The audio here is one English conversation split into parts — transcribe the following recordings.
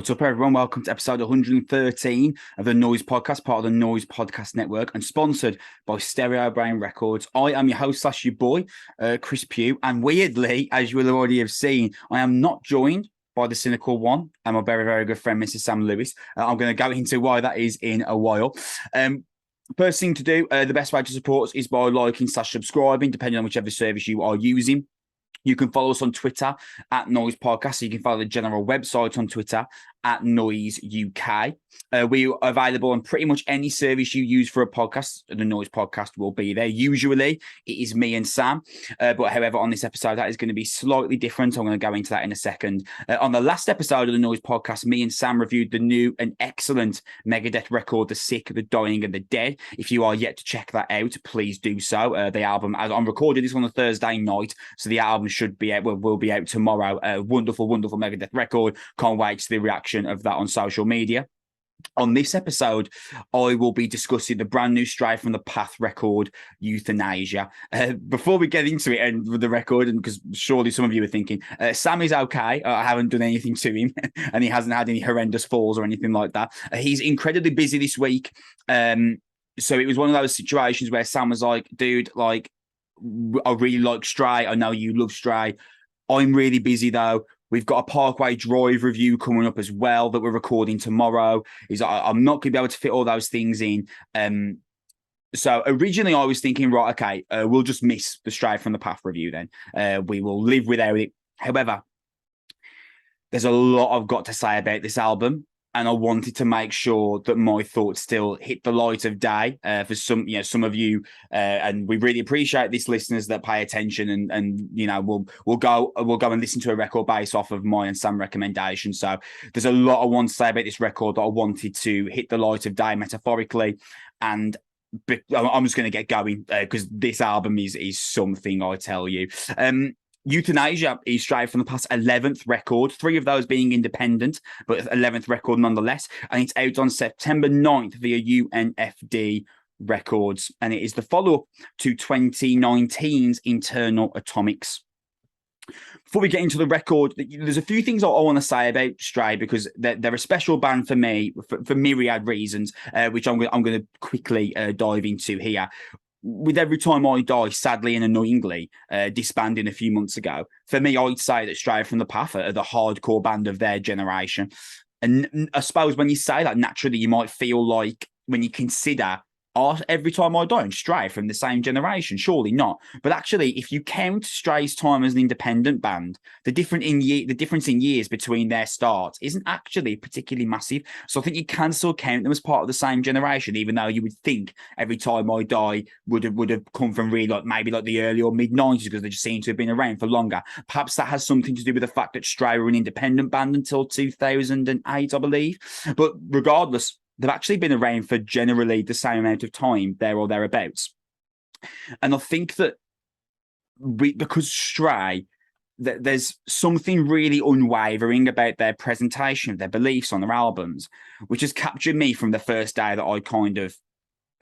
What's up, everyone? Welcome to episode 113 of the Noizze podcast, part of the Noizze Podcast Network, and sponsored by Stereo Brain Records. I am your host / your boy, Kris Pugh, and weirdly, as you will already have seen, I am not joined by the cynical one and my very, very good friend, Mrs. Sam Lewis. I'm going to go into why that is in a while. First thing to do, the best way to support us is by liking / subscribing, depending on whichever service you are using. You can follow us on Twitter at Noizze Podcast. So you can follow the general website on Twitter at Noizze UK. We are available on pretty much any service you use for a podcast. The Noizze Podcast will be there. Usually, it is me and Sam. But however, on this episode, that is going to be slightly different. I'm going to go into that in a second. On the last episode of the Noizze Podcast, me and Sam reviewed the new and excellent Megadeth record, The Sick, The Dying, and The Dead. If you are yet to check that out, please do so. The album, as I'm recording this on a Thursday night, so the album should be out, will be out tomorrow. Wonderful, wonderful Megadeth record. Can't wait to see the reaction of that on social media. On this episode, I will be discussing the brand new Stray from the Path record, Euthanasia. Before we get into it and with the record, and because surely some of you are thinking, Sam is okay. I haven't done anything to him, and he hasn't had any horrendous falls or anything like that. He's incredibly busy this week. So it was one of those situations where Sam was like, dude, like, I really like Stray. I know you love Stray. I'm really busy though. We've got a Parkway Drive review coming up as well that we're recording tomorrow. I'm not going to be able to fit all those things in. So originally I was thinking, right, okay, we'll just miss the Stray from the Path review then. We will live without it. However, there's a lot I've got to say about this album, and I wanted to make sure that my thoughts still hit the light of day for some of you, and we really appreciate this, listeners that pay attention, and we'll go and listen to a record based off of my and Sam recommendations. So there's a lot I want to say about this record that I wanted to hit the light of day metaphorically, and I'm just going to get going because this album is something, I tell you. Euthanasia is Stray from the Path's 11th record, 3 of those being independent, but 11th record nonetheless. And it's out on September 9th via UNFD Records. And it is the follow-up to 2019's Internal Atomics. Before we get into the record, there's a few things I want to say about Stray because they're a special band for me for myriad reasons, which I'm going to quickly dive into here. With Every Time I Die, sadly and annoyingly, disbanding a few months ago, for me, I'd say that Stray from the Path are the hardcore band of their generation. And I suppose when you say that, naturally, you might feel like when you consider Every Time I Die and Stray from the same generation, surely not. But actually, if you count Stray's time as an independent band, the difference in years between their starts isn't actually particularly massive. So I think you can still count them as part of the same generation, even though you would think Every Time I Die would have come from really maybe the early or mid 90s because they just seem to have been around for longer. Perhaps that has something to do with the fact that Stray were an independent band until 2008, I believe. But regardless, they've actually been around for generally the same amount of time, there or thereabouts. And I think that because Stray, there's something really unwavering about their presentation of their beliefs on their albums, which has captured me from the first day that I kind of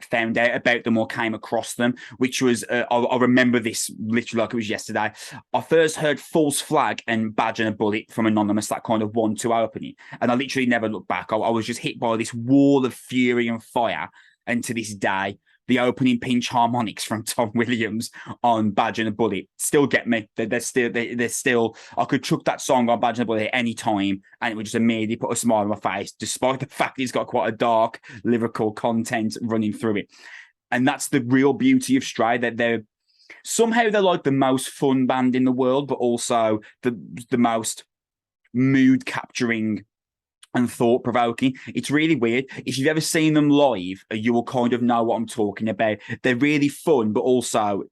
found out about them or came across them, which was, I remember this literally like it was yesterday. I first heard False Flag and Badge and a Bullet from Anonymous, that kind of 1-2 opening, and I literally never looked back. I was just hit by this wall of fury and fire, and to this day, the opening pinch harmonics from Tom Williams on Badge and a Bullet still get me. They're still. I could chuck that song on Badge and a Bullet at any time, and it would just immediately put a smile on my face, despite the fact it's got quite a dark lyrical content running through it. And that's the real beauty of Stray. That they're like the most fun band in the world, but also the most mood capturing and thought-provoking. It's really weird. If you've ever seen them live, you will kind of know what I'm talking about. They're really fun, but also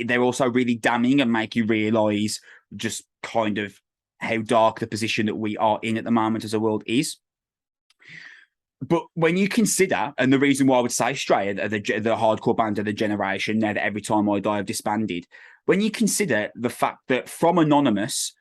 they're also really damning and make you realise just kind of how dark the position that we are in at the moment as a world is. But when you consider, and the reason why I would say Stray are the hardcore band of the generation, now that Every Time I Die have disbanded, when you consider the fact that from Anonymous,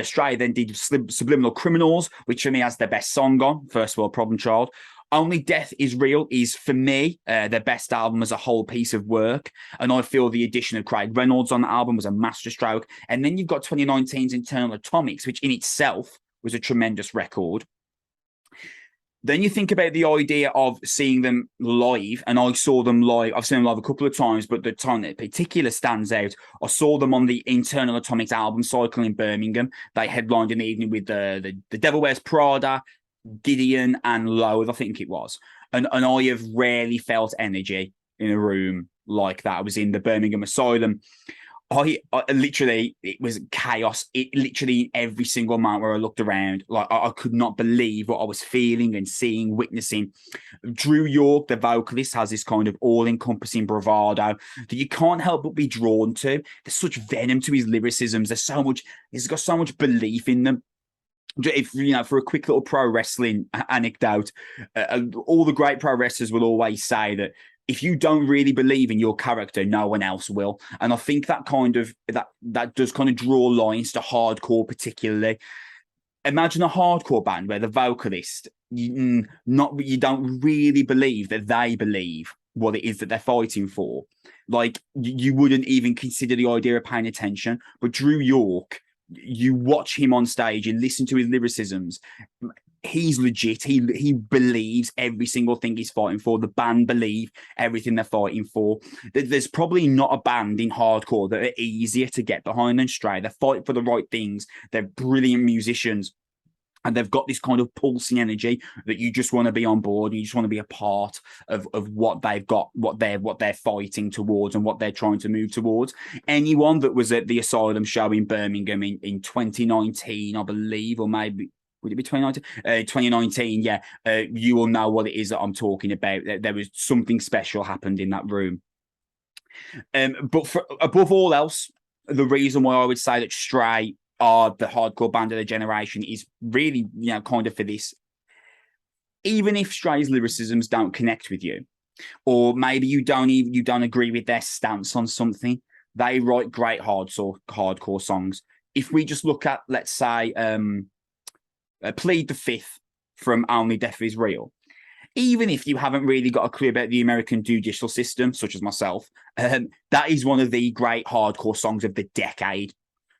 Stray then did Subliminal Criminals, which for me has their best song on, First World Problem Child. Only Death Is Real is, for me, their best album as a whole piece of work. And I feel the addition of Craig Reynolds on the album was a masterstroke. And then you've got 2019's Internal Atomics, which in itself was a tremendous record. Then you think about the idea of seeing them live, and I saw them live. I've seen them live a couple of times, but the time that particular stands out. I saw them on the Internal Atomics album cycle in Birmingham. They headlined an evening with the Devil Wears Prada, Gideon, and Loathe, I think it was. And I have rarely felt energy in a room like that. I was in the Birmingham Asylum. I literally, it was chaos. It literally, every single moment where I looked around, like I could not believe what I was feeling and seeing, witnessing. Drew York, the vocalist, has this kind of all-encompassing bravado that you can't help but be drawn to. There's such venom to his lyricisms. He's got so much belief in them. If for a quick little pro wrestling anecdote, all the great pro wrestlers will always say that if you don't really believe in your character, no one else will. And I think that does kind of draw lines to hardcore, particularly. Imagine a hardcore band where the vocalist, you don't really believe that they believe what it is that they're fighting for. Like, you wouldn't even consider the idea of paying attention. But Drew York, you watch him on stage and listen to his lyricisms. He's legit. He believes every single thing he's fighting for. The band believe everything they're fighting for. There's probably not a band in hardcore that are easier to get behind than Stray. They fight for the right things. They're brilliant musicians. And they've got this kind of pulsing energy that you just want to be on board. You just want to be a part of what they've got, what they're fighting towards, and what they're trying to move towards. Anyone that was at the Asylum show in Birmingham in 2019, I believe, or maybe would it be 2019? 2019, yeah. You will know what it is that I'm talking about. There was something special happened in that room. But above all else, the reason why I would say that Stray are the hardcore band of the generation is really, kind of for this. Even if Stray's lyricisms don't connect with you, or maybe you don't agree with their stance on something, they write great hardcore songs. If we just look at, let's say, Plead the Fifth from Only Death Is Real, even if you haven't really got a clue about the American judicial system, such as myself, that is one of the great hardcore songs of the decade.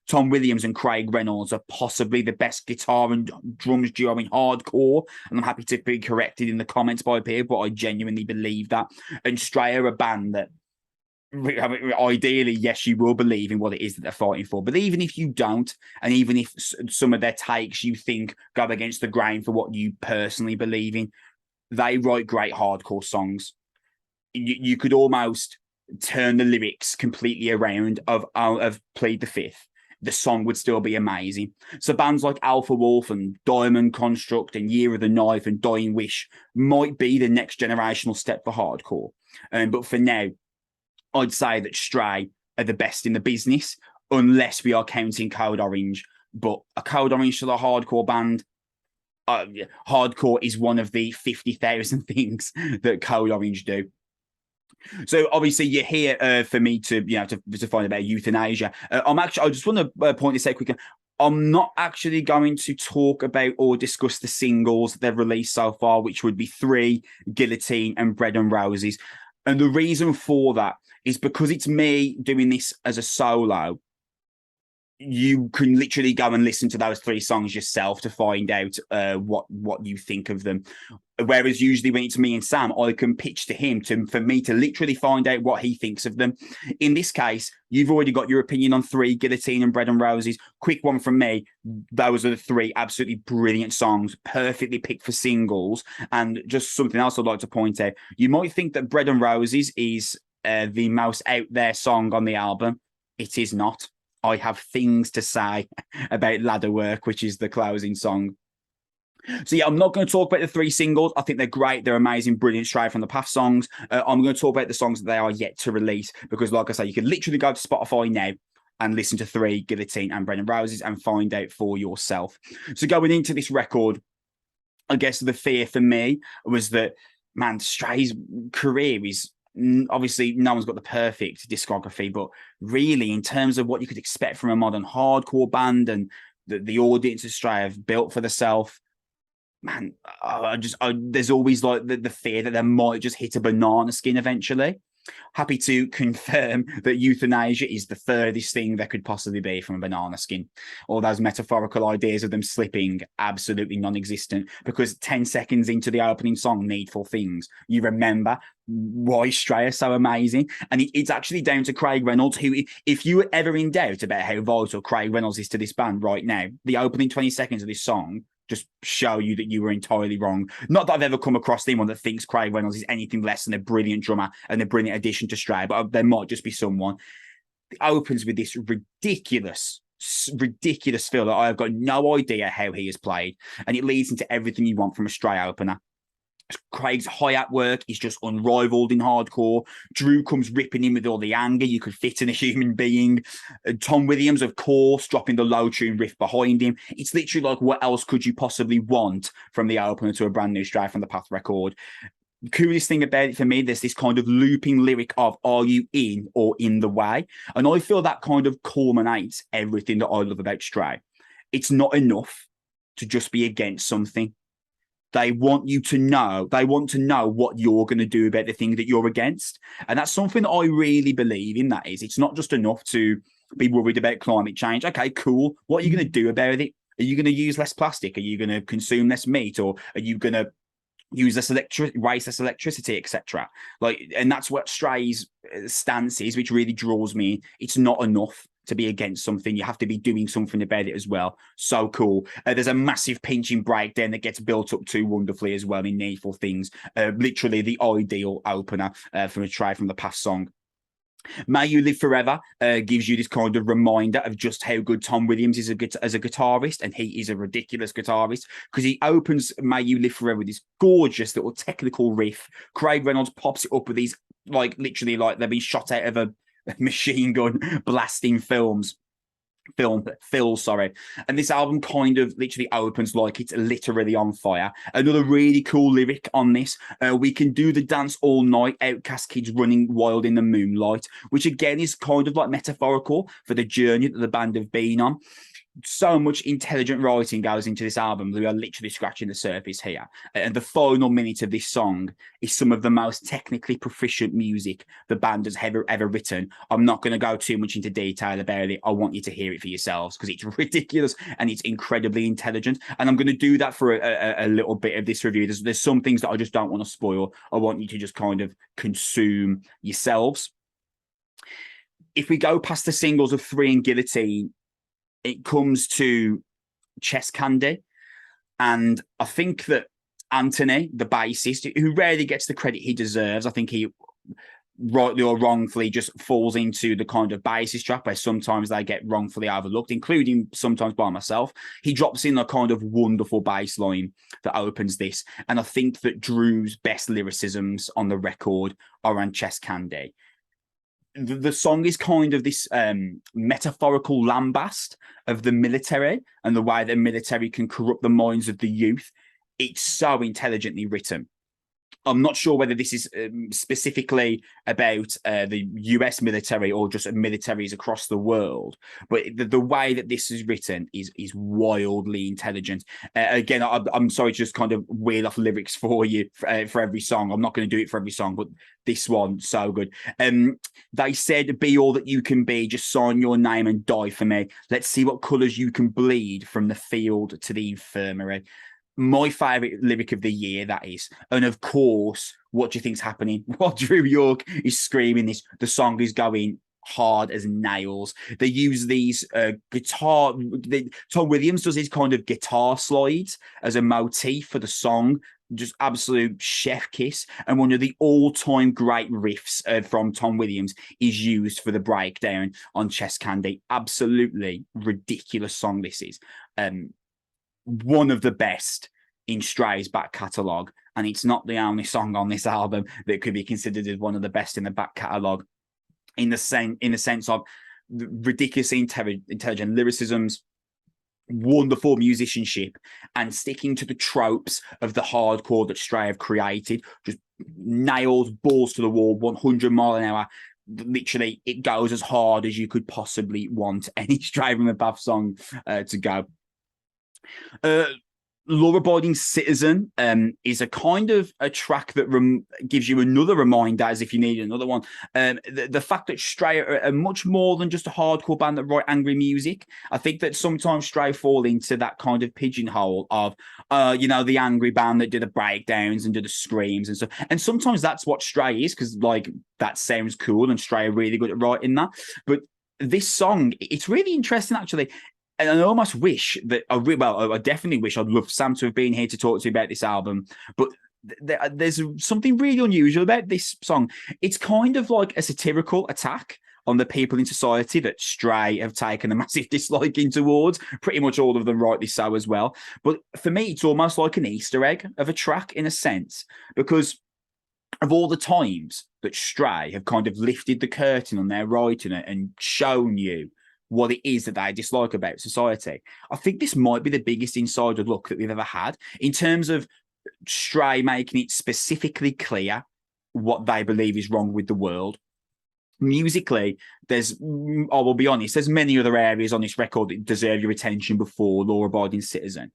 Tom Williams and Craig Reynolds are possibly the best guitar and drums duo in hardcore, and I'm happy to be corrected in the comments by people, but I genuinely believe that. And Stray are a band that, ideally, yes, you will believe in what it is that they're fighting for. But even if you don't, and even if some of their takes you think go against the grain for what you personally believe in, they write great hardcore songs. You could almost turn the lyrics completely around of Plead the Fifth. The song would still be amazing. So bands like Alpha Wolf and Diamond Construct and Year of the Knife and Dying Wish might be the next generational step for hardcore. But for now, I'd say that Stray are the best in the business, unless we are counting Code Orange. But a Code Orange to the hardcore band, hardcore is one of the 50,000 things that Code Orange do. So obviously you're here for me to find about Euthanasia. I just want to point this out quickly. I'm not actually going to talk about or discuss the singles they've released so far, which would be 3, Guillotine, and Bread and Roses. And the reason for that is because it's me doing this as a solo. You can literally go and listen to those 3 songs yourself to find out what you think of them. Whereas usually when it's me and Sam, I can pitch to him for me to literally find out what he thinks of them. In this case, you've already got your opinion on 3, Guillotine and Bread and Roses. Quick one from me. Those are the 3 absolutely brilliant songs, perfectly picked for singles. And just something else I'd like to point out. You might think that Bread and Roses is the most out there song on the album. It is not. I have things to say about Ladderwork, which is the closing song. So yeah, I'm not going to talk about the 3 singles. I think they're great. They're amazing, brilliant, straight from the path songs. I'm going to talk about the songs that they are yet to release, because like I say, you can literally go to Spotify now and listen to 3, Guillotine and Bread and Roses, and find out for yourself. So going into this record, I guess the fear for me was that, man, Stray's career is, obviously no one's got the perfect discography, but really in terms of what you could expect from a modern hardcore band and the audience of Stray have built for themselves, man, there's always like the fear that they might just hit a banana skin eventually. Happy to confirm that euthanasia is the furthest thing there could possibly be from a banana skin. All those metaphorical ideas of them slipping, absolutely non-existent, because 10 seconds into the opening song, Needful Things, you remember why Stray is so amazing. And it's actually down to Craig Reynolds, who, if you were ever in doubt about how vital Craig Reynolds is to this band right now, the opening 20 seconds of this song just show you that you were entirely wrong. Not that I've ever come across anyone that thinks Craig Reynolds is anything less than a brilliant drummer and a brilliant addition to Stray, but there might just be someone. It opens with this ridiculous feel that I have got no idea how he has played, and it leads into everything you want from a Stray opener. Craig's hi-hat work is just unrivaled in hardcore. Drew comes ripping in with all the anger you could fit in a human being. Tom Williams, of course, dropping the low tune riff behind him. It's literally like, what else could you possibly want from the opener to a brand new Stray from the Path record? The coolest thing about it for me, there's this kind of looping lyric of, are you in or in the way? And I feel that kind of culminates everything that I love about Stray. It's not enough to just be against something. They want you to know, they want to know what you're going to do about the thing that you're against. And that's something that I really believe in, that is, it's not just enough to be worried about climate change. Okay, cool. What are you going to do about it? Are you going to use less plastic? Are you going to consume less meat? Or are you going to use less waste less electricity, etc.? Like, and that's what Stray's stance is, which really draws me. It's not enough to be against something. You have to be doing something about it as well. So cool. There's a massive pinching breakdown that gets built up too wonderfully as well in Needful Things. Literally the ideal opener from a Stray from the Past song. May You Live Forever gives you this kind of reminder of just how good Tom Williams is as a guitarist, and he is a ridiculous guitarist, because he opens May You Live Forever with this gorgeous little technical riff. Craig Reynolds pops it up with these, like, literally like they've been shot out of a machine gun blasting film, sorry. And this album kind of literally opens like it's literally on fire. Another really cool lyric on this, we can do the dance all night, outcast kids running wild in the moonlight, which again is kind of like metaphorical for the journey that the band have been on. So much intelligent writing goes into this album. We are literally scratching the surface here. And the final minute of this song is some of the most technically proficient music the band has ever written. I'm not going to go too much into detail about it. I want you to hear it for yourselves, because it's ridiculous and it's incredibly intelligent. And I'm going to do that for a little bit of this review. There's some things that I just don't want to spoil. I want you to just kind of consume yourselves. If we go past the singles of Three and Guillotine, it comes to Chest Candy. And I think that Anthony, the bassist, who rarely gets the credit he deserves, I think he rightly or wrongfully just falls into the kind of bassist trap where sometimes they get wrongfully overlooked, including sometimes by myself. He drops in a kind of wonderful bass line that opens this. And I think that Drew's best lyricisms on the record are on Chest Candy. The song is kind of this metaphorical lambast of the military and the way the military can corrupt the minds of the youth. It's so intelligently written. I'm not sure whether this is specifically about the US military or just militaries across the world, but the way that this is written is wildly intelligent. Again, I'm sorry to just kind of wheel off lyrics for you for every song. I'm not going to do it for every song, but this one, so good. They said, be all that you can be, just sign your name and die for me. Let's see what colours you can bleed from the field to the infirmary. My favourite lyric of the year, that is. And of course, what do you think's happening? While Drew York is screaming this, the song is going hard as nails. They use these Tom Williams does his kind of guitar slides as a motif for the song. Just absolute chef kiss. And one of the all-time great riffs from Tom Williams is used for the breakdown on Chest Candy. Absolutely ridiculous song this is. One of the best in Stray's back catalogue, and it's not the only song on this album that could be considered as one of the best in the back catalogue, in the sense of ridiculously intelligent lyricisms, wonderful musicianship, and sticking to the tropes of the hardcore that Stray have created. Just nails, balls to the wall, 100 mile an hour. Literally, it goes as hard as you could possibly want any Stray from the Path song to go. Law-Abiding Citizen is a kind of a track that gives you another reminder, as if you need another one. The fact that Stray are much more than just a hardcore band that write angry music. I think that sometimes Stray fall into that kind of pigeonhole of, the angry band that do the breakdowns and do the screams and stuff. And sometimes that's what Stray is, because like that sounds cool, and Stray are really good at writing that. But this song, it's really interesting actually. And I almost wish that I definitely wish I'd love Sam to have been here to talk to you about this album. But there's something really unusual about this song. It's kind of like a satirical attack on the people in society that Stray have taken a massive disliking towards. Pretty much all of them rightly so as well. But for me, it's almost like an Easter egg of a track in a sense, because of all the times that Stray have kind of lifted the curtain on their writing and shown you what it is that they dislike about society. I think this might be the biggest insider look that we've ever had in terms of Stray making it specifically clear what they believe is wrong with the world. Musically, I will be honest, there's many other areas on this record that deserve your attention before Law-Abiding Citizen.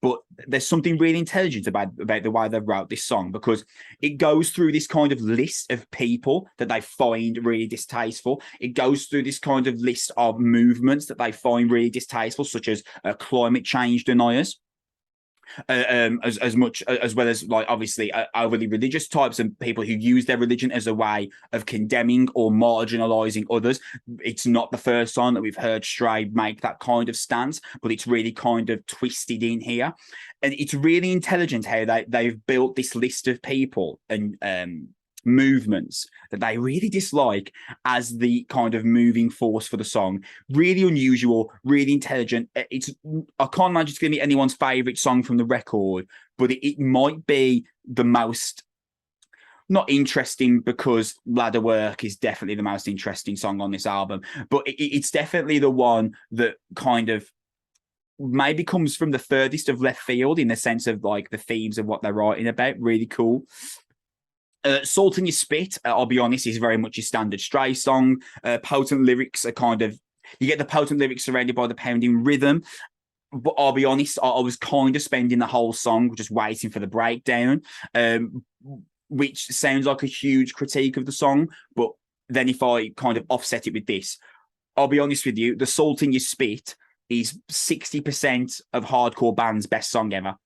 But there's something really intelligent about the way they wrote this song, because it goes through this kind of list of people that they find really distasteful. It goes through this kind of list of movements that they find really distasteful, such as climate change deniers. As well as like obviously overly religious types and people who use their religion as a way of condemning or marginalizing others. It's not the first time that we've heard Stray make that kind of stance, but it's really kind of twisted in here, and it's really intelligent how they've built this list of people and movements that they really dislike as the kind of moving force for the song. Really unusual, really intelligent. I can't imagine it's going to be anyone's favorite song from the record, but it might be the most, not interesting, because Ladder Work is definitely the most interesting song on this album, but it's definitely the one that kind of maybe comes from the furthest of left field in the sense of like the themes of what they're writing about. Really cool. Salt in Your Spit, I'll be honest, is very much a standard Stray song. Potent lyrics are kind of, you get the potent lyrics surrounded by the pounding rhythm. But I'll be honest, I was kind of spending the whole song just waiting for the breakdown, which sounds like a huge critique of the song. But then if I kind of offset it with this, I'll be honest with you, the Salt in Your Spit is 60% of hardcore band's best song ever.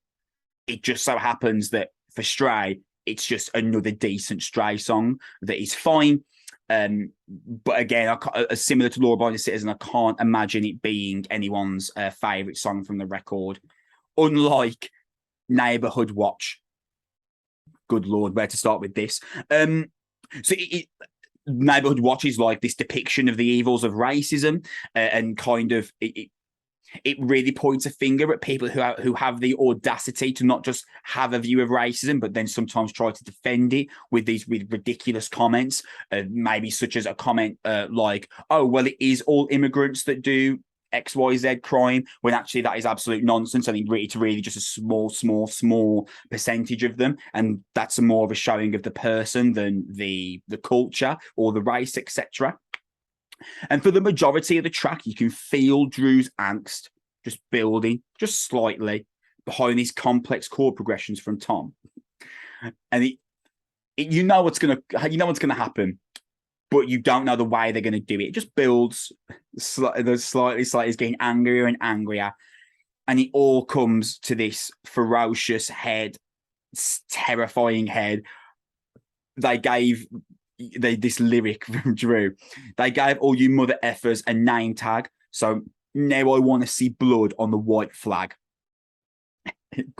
It just so happens that for Stray, it's just another decent Stray song that is fine. But again, similar to Law-Abiding Citizen, I can't imagine it being anyone's favourite song from the record. Unlike Neighbourhood Watch. Good Lord, where to start with this? Neighbourhood Watch is like this depiction of the evils of racism, and kind of it really points a finger at people who have the audacity to not just have a view of racism, but then sometimes try to defend it with ridiculous comments, maybe such as a comment like, "Oh, well, it is all immigrants that do XYZ crime," when actually that is absolute nonsense. I think it's really just a small percentage of them, and that's more of a showing of the person than the culture or the race, etc. And for the majority of the track, you can feel Drew's angst just building, just slightly, behind these complex chord progressions from Tom. And you know what's gonna happen, but you don't know the way they're gonna do it. It just builds slightly. It's getting angrier and angrier, and it all comes to this ferocious head, terrifying head. This lyric from Drew. They gave all you mother effers a name tag, so now I want to see blood on the white flag.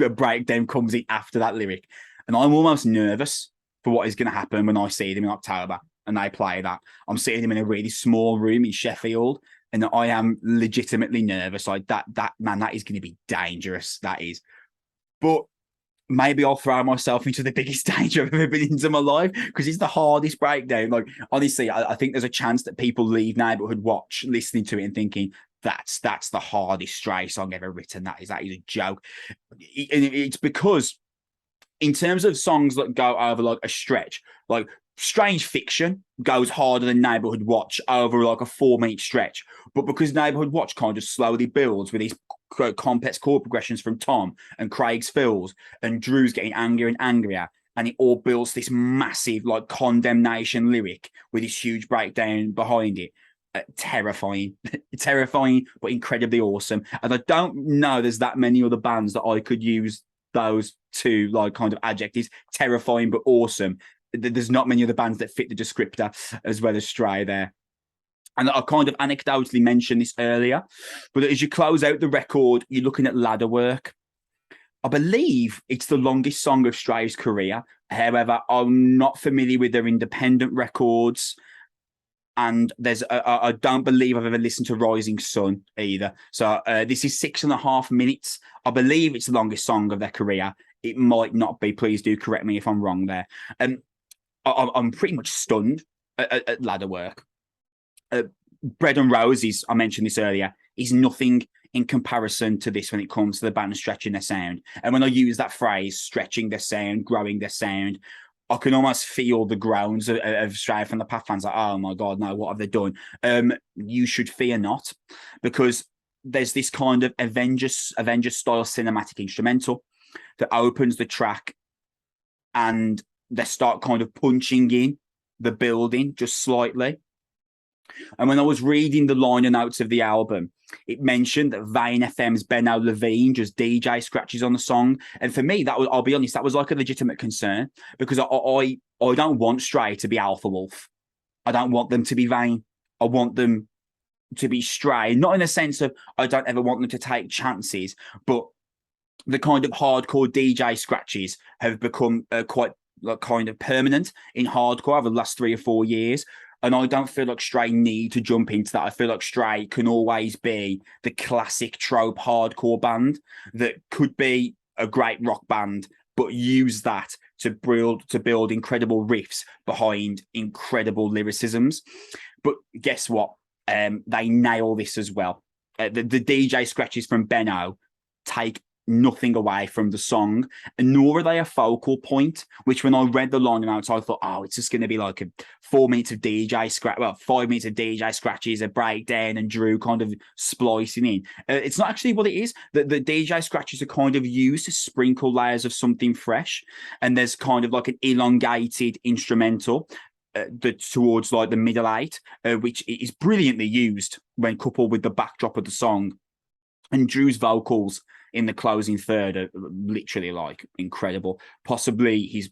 A breakdown comes in after that lyric, and I'm almost nervous for what is going to happen when I see them in October and they play that. I'm seeing them in a really small room in Sheffield, and I am legitimately nervous. Like that is going to be dangerous. That is, but maybe I'll throw myself into the biggest danger I've ever been into my life, because it's the hardest breakdown. Like, honestly, I think there's a chance that people leave Neighbourhood Watch listening to it and thinking that's the hardest Stray song ever written. That is a joke. It's because in terms of songs that go over like a stretch, like Strange Fiction goes harder than Neighbourhood Watch over like a 4-minute stretch. But because Neighbourhood Watch kind of slowly builds with these complex chord progressions from Tom and Craig's fills, and Drew's getting angrier and angrier, and it all builds this massive like condemnation lyric with this huge breakdown behind it. Terrifying, terrifying, but incredibly awesome. And I don't know there's that many other bands that I could use those two like kind of adjectives, terrifying but awesome. There's not many other bands that fit the descriptor as well as Stray there. And I kind of anecdotally mentioned this earlier, but as you close out the record, you're looking at Ladder Work. I believe it's the longest song of Stray's career. However, I'm not familiar with their independent records. And I don't believe I've ever listened to Rising Sun either. So this is 6.5 minutes. I believe it's the longest song of their career. It might not be. Please do correct me if I'm wrong there. I'm pretty much stunned at Ladder Work. Bread and Roses, I mentioned this earlier, is nothing in comparison to this when it comes to the band stretching their sound. And when I use that phrase, stretching their sound, growing their sound, I can almost feel the groans of Stray from the Path fans. Like, oh my God, no, what have they done? You should fear not, because there's this kind of Avengers style cinematic instrumental that opens the track, and they start kind of punching in the building just slightly. And when I was reading the liner notes of the album, it mentioned that Vane FM's Benno Levine just DJ scratches on the song. And for me, that was, I'll be honest, that was like a legitimate concern, because I don't want Stray to be Alpha Wolf. I don't want them to be Vane. I want them to be Stray, not in the sense of I don't ever want them to take chances, but the kind of hardcore DJ scratches have become quite like kind of permanent in hardcore over the last 3 or 4 years. And I don't feel like Stray need to jump into that. I feel like Stray can always be the classic trope hardcore band that could be a great rock band, but use that to build incredible riffs behind incredible lyricisms. But guess what? They nail this as well. The DJ scratches from Benno take nothing away from the song, and nor are they a focal point, which when I read the liner notes, I thought, oh, it's just going to be like 4 minutes of DJ scratch, 5 minutes of DJ scratches, a breakdown, and Drew kind of splicing in. It's not actually what it is. The DJ scratches are kind of used to sprinkle layers of something fresh, and there's kind of like an elongated instrumental towards like the middle eight, which is brilliantly used when coupled with the backdrop of the song. And Drew's vocals in the closing third are literally like incredible. Possibly he's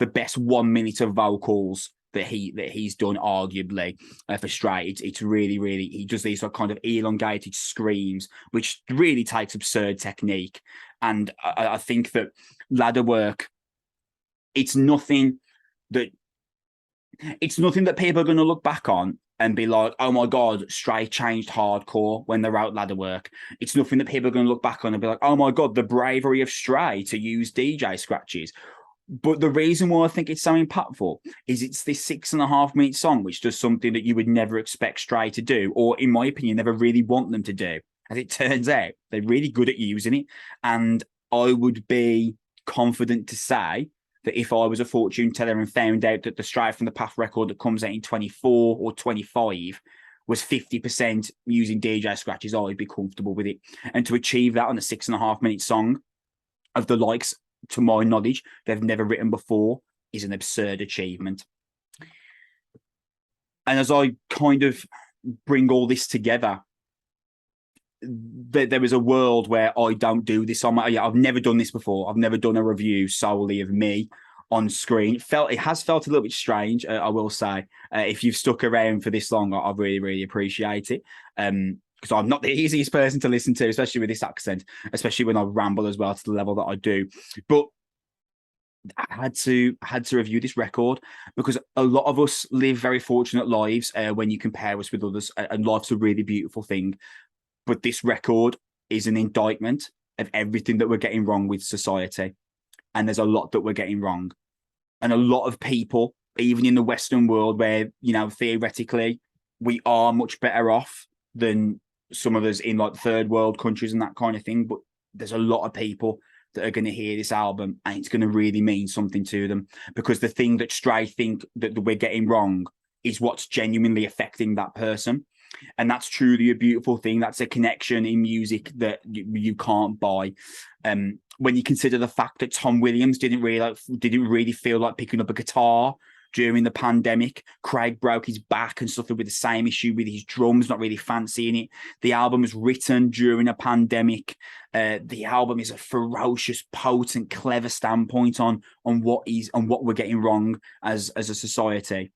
the best 1 minute of vocals that he's done, arguably, for Stray. It's really, really, he does these kind of elongated screams, which really takes absurd technique. And I think that Ladder Work, it's nothing that people are going to look back on and be like, oh my God, Stray changed hardcore when they wrote Ladder Work. It's nothing that people are going to look back on and be like, oh my God, the bravery of Stray to use DJ scratches. But the reason why I think it's so impactful is it's this 6.5 minute song, which does something that you would never expect Stray to do, or in my opinion, never really want them to do. As it turns out, they're really good at using it. And I would be confident to say that if I was a fortune teller and found out that the Stray from the Path record that comes out in 24 or 25 was 50% using DJ scratches, I'd be comfortable with it. And to achieve that on a 6.5 minute song of the likes, to my knowledge, they've never written before, is an absurd achievement. And as I kind of bring all this together, there is a world where I don't do this on my. I've never done this before. I've never done a review solely of me on screen. It has felt a little bit strange, I will say. If you've stuck around for this long, I really, really appreciate it. Because I'm not the easiest person to listen to, especially with this accent, especially when I ramble as well to the level that I do. But I had to review this record because a lot of us live very fortunate lives when you compare us with others, and life's a really beautiful thing. But this record is an indictment of everything that we're getting wrong with society. And there's a lot that we're getting wrong. And a lot of people, even in the Western world where, you know, theoretically we are much better off than some of us in like third world countries and that kind of thing. But there's a lot of people that are going to hear this album and it's going to really mean something to them, because the thing that Stray think that we're getting wrong is what's genuinely affecting that person. And that's truly a beautiful thing. That's a connection in music that you can't buy. When you consider the fact that Tom Williams didn't really feel like picking up a guitar during the pandemic. Craig broke his back and suffered with the same issue with his drums, not really fancying it. The album was written during a pandemic. The album is a ferocious, potent, clever standpoint on what we're getting wrong as a society.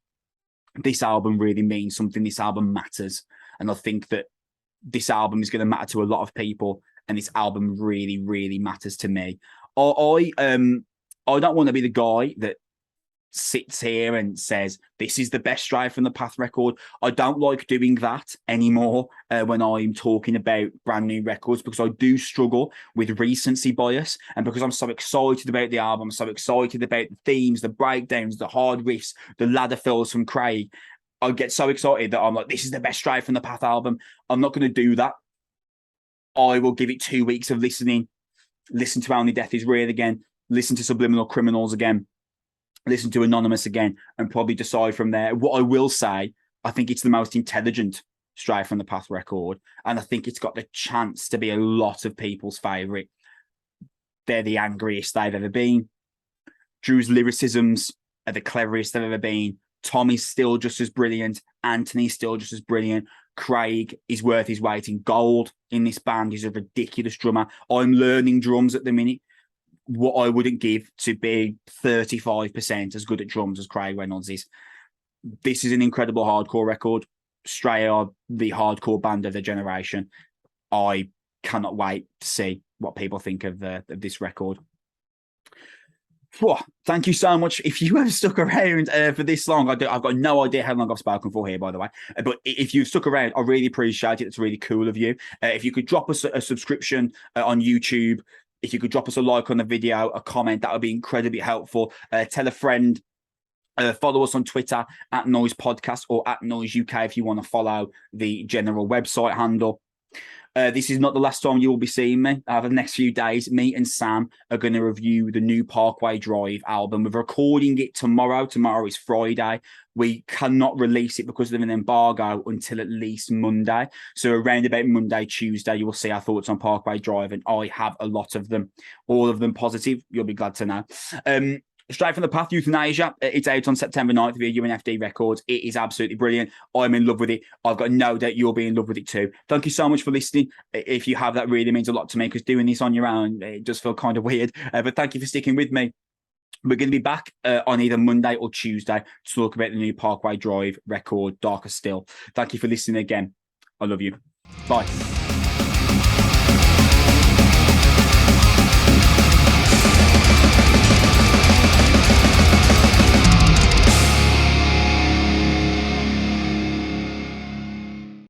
This album really means something. This album matters. And I think that this album is going to matter to a lot of people. And this album really, really matters to me. I don't want to be the guy that sits here and says this is the best Stray from the Path record. I don't like doing that anymore when I'm talking about brand new records, because I do struggle with recency bias, and because I'm so excited about the album, so excited about the themes, the breakdowns, the hard riffs, the ladder fills from Craig. I get so excited that I'm like, this is the best Stray from the Path album. I'm not going to do that. I will give it 2 weeks of listening, listen to Only Death Is Real again, listen to Subliminal Criminals again, listen to Anonymous again, and probably decide from there. What I will say, I think it's the most intelligent Stray from the Path record, and I think it's got the chance to be a lot of people's favourite. They're the angriest they've ever been. Drew's lyricisms are the cleverest they've ever been. Tommy's still just as brilliant. Anthony's still just as brilliant. Craig is worth his weight in gold in this band. He's a ridiculous drummer. I'm learning drums at the minute. What I wouldn't give to be 35% as good at drums as Craig Reynolds is. This is an incredible hardcore record. Stray are the hardcore band of the generation. I cannot wait to see what people think of this record. Whew, thank you so much. If you have stuck around for this long, I've got no idea how long I've spoken for here, by the way. But if you've stuck around, I really appreciate it. It's really cool of you. If you could drop us a subscription on YouTube, if you could drop us a like on the video, a comment, that would be incredibly helpful. Tell a friend. Follow us on Twitter at Noizze Podcast or at Noizze UK if you want to follow the general website handle. This is not the last time you will be seeing me. For the next few days, me and Sam are going to review the new Parkway Drive album. We're recording it tomorrow. Tomorrow is Friday. We cannot release it because of an embargo until at least Monday. So around about Monday, Tuesday, you will see our thoughts on Parkway Drive, and I have a lot of them, all of them positive. You'll be glad to know. Straight from the Path, Euthanasia. It's out on September 9th via UNFD Records. It is absolutely brilliant. I'm in love with it. I've got no doubt you'll be in love with it too. Thank you so much for listening. If you have, that really means a lot to me, because doing this on your own, it does feel kind of weird. But thank you for sticking with me. We're going to be back on either Monday or Tuesday to talk about the new Parkway Drive record, Darker Still. Thank you for listening again. I love you. Bye.